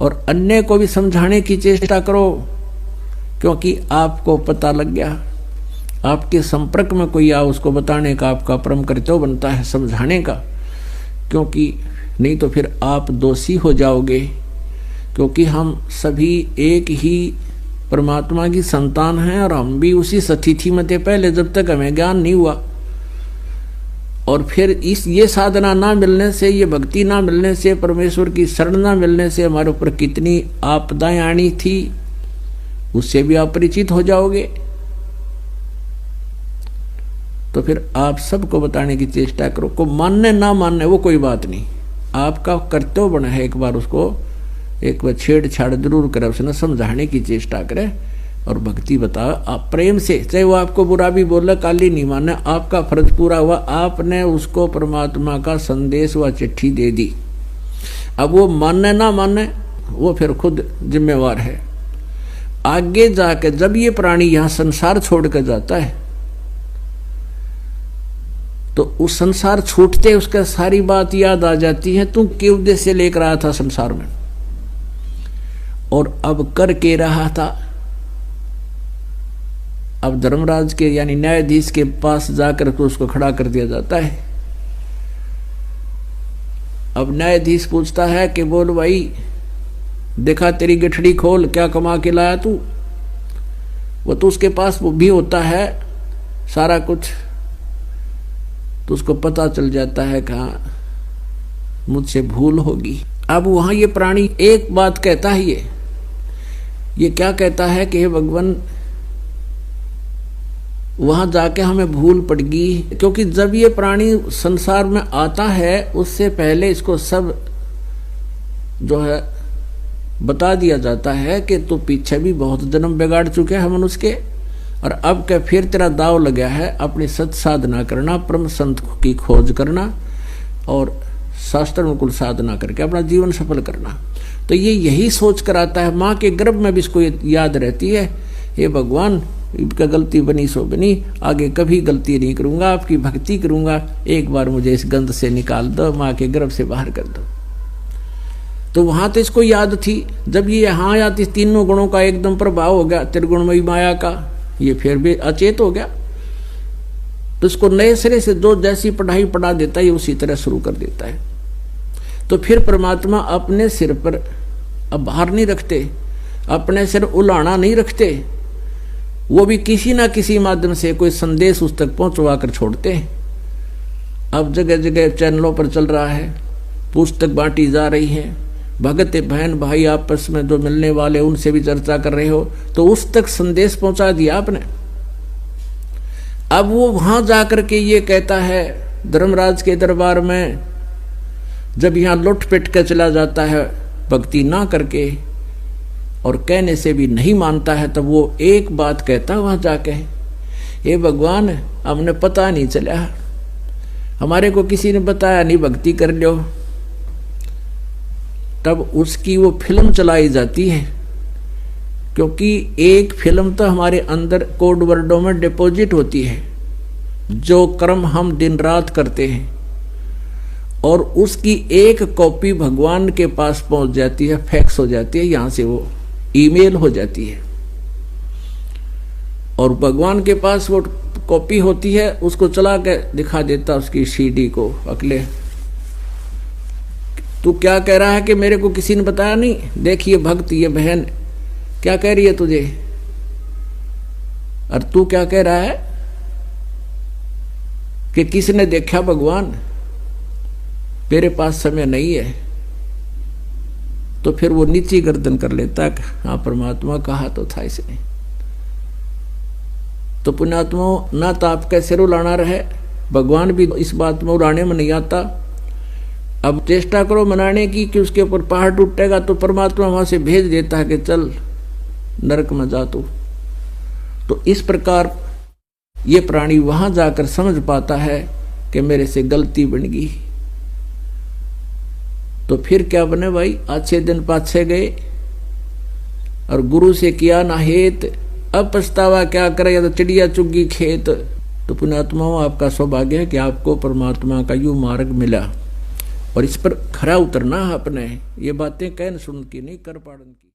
और अन्य को भी समझाने की चेष्टा करो, क्योंकि आपको पता लग गया, आपके संपर्क में कोई आ, उसको बताने का आपका परम कर्तव्य बनता है, समझाने का, क्योंकि नहीं तो फिर आप दोषी हो जाओगे। क्योंकि हम सभी एक ही परमात्मा की संतान हैं और हम भी उसी स्थिति में थे पहले, जब तक हमें ज्ञान नहीं हुआ। और फिर ये साधना ना मिलने से, ये भक्ति ना मिलने से, परमेश्वर की शरण ना मिलने से हमारे ऊपर कितनी आपदाएं आनी थी, उससे भी आप परिचित हो जाओगे। तो फिर आप सबको बताने की चेष्टा करो। को मानने ना मानने वो कोई बात नहीं, आपका कर्तव्य बना है एक बार उसको एक बार छेड़छाड़ जरूर करे, उसने समझाने की चेष्टा करे और भक्ति बताओ आप प्रेम से। चाहे वो आपको बुरा भी बोले, काली नहीं माने, आपका फर्ज पूरा हुआ, आपने उसको परमात्मा का संदेश व चिट्ठी दे दी। अब वो मानने ना माने वो फिर खुद जिम्मेवार है। आगे जाके जब ये प्राणी यहाँ संसार छोड़ कर जाता है तो उस संसार छूटते उसका सारी बात याद आ जाती है, तू किस उद्देश्य से लेकर आया था संसार में और अब कर के रहा था। अब धर्मराज के यानी न्यायाधीश के पास जाकर तो उसको खड़ा कर दिया जाता है। अब न्यायाधीश पूछता है कि बोल भाई, देखा तेरी गठड़ी खोल, क्या कमा के लाया तू। वो तो उसके पास वो भी होता है सारा कुछ, तो उसको पता चल जाता है कहाँ मुझसे भूल होगी। अब वहां ये प्राणी एक बात कहता है, ये क्या कहता है कि हे भगवान, वहां जाके हमें भूल पड़ गई। क्योंकि जब ये प्राणी संसार में आता है उससे पहले इसको सब जो है बता दिया जाता है कि तू पीछे भी बहुत जन्म बिगाड़ चुके हैं मनुष्य के, और अब क्या फिर तेरा दाव लगा है अपनी सत साधना करना, परम संत की खोज करना और शास्त्र अनुकूल साधना करके अपना जीवन सफल करना। तो ये यही सोच कर आता है, माँ के गर्भ में भी इसको याद रहती है, हे भगवान इनका गलती बनी सो बनी, आगे कभी गलती नहीं करूंगा, आपकी भक्ति करूंगा, एक बार मुझे इस गंध से निकाल दो, माँ के गर्भ से बाहर कर दो। तो वहां तो इसको याद थी, जब ये यहाँ आया तो तीनों गुणों का एकदम प्रभाव हो गया, त्रिगुणमयी माया का, ये फिर भी अचेत हो गया। तो इसको नए सिरे से जो जैसी पढ़ाई पढ़ा देता है उसी तरह शुरू कर देता है। तो फिर परमात्मा अपने सिर पर अब भार नहीं रखते, अपने सिर उलाना नहीं रखते, वो भी किसी ना किसी माध्यम से कोई संदेश उस तक पहुंचवा कर छोड़ते हैं। अब जगह जगह चैनलों पर चल रहा है, पुस्तक बांटी जा रही है, भगत बहन भाई आपस में जो मिलने वाले उनसे भी चर्चा कर रहे हो, तो उस तक संदेश पहुंचा दिया आपने। अब वो वहां जाकर के ये कहता है धर्मराज के दरबार में, जब यहां लुट पिट कर चला जाता है भक्ति ना करके और कहने से भी नहीं मानता है, तब वो एक बात कहता वहां जाके, हे भगवान हमने पता नहीं चला, हमारे को किसी ने बताया नहीं, भक्ति कर लो। तब उसकी वो फिल्म चलाई जाती है, क्योंकि एक फिल्म तो हमारे अंदर कोड वर्डों में डिपॉजिट होती है, जो कर्म हम दिन रात करते हैं, और उसकी एक कॉपी भगवान के पास पहुंच जाती है, फैक्स हो जाती है, यहां से वो ईमेल हो जाती है, और भगवान के पास वो कॉपी होती है, उसको चला के दिखा देता उसकी सीडी को, अगले तू क्या कह रहा है कि मेरे को किसी ने बताया नहीं, देखिए भक्त ये बहन क्या कह रही है तुझे, और तू क्या कह रहा है कि किसने देखा भगवान, तेरे पास समय नहीं है। तो फिर वो नीची गर्दन कर लेता है, हाँ परमात्मा कहा तो था इसने। तो पुण्यात्मा ना तो आपका सिर उलाना रहे, भगवान भी इस बात में उड़ाने में नहीं आता। अब चेष्टा करो मनाने की कि उसके ऊपर पहाड़ टूटेगा तो परमात्मा वहां से भेज देता है कि चल नरक में जा तू। तो इस प्रकार ये प्राणी वहां जाकर समझ पाता है कि मेरे से गलती बन गई। तो फिर क्या बने भाई, अच्छे दिन पाछे गए और गुरु से किया ना हेत, अब पछतावा क्या करे, या तो चिड़िया चुग्गी खेत। तो पुण्यात्माओं आपका सौभाग्य है कि आपको परमात्मा का यूं मार्ग मिला। और इस पर खरा उतरना है अपने, ये बातें कहन सुन की नहीं कर पाड़न की।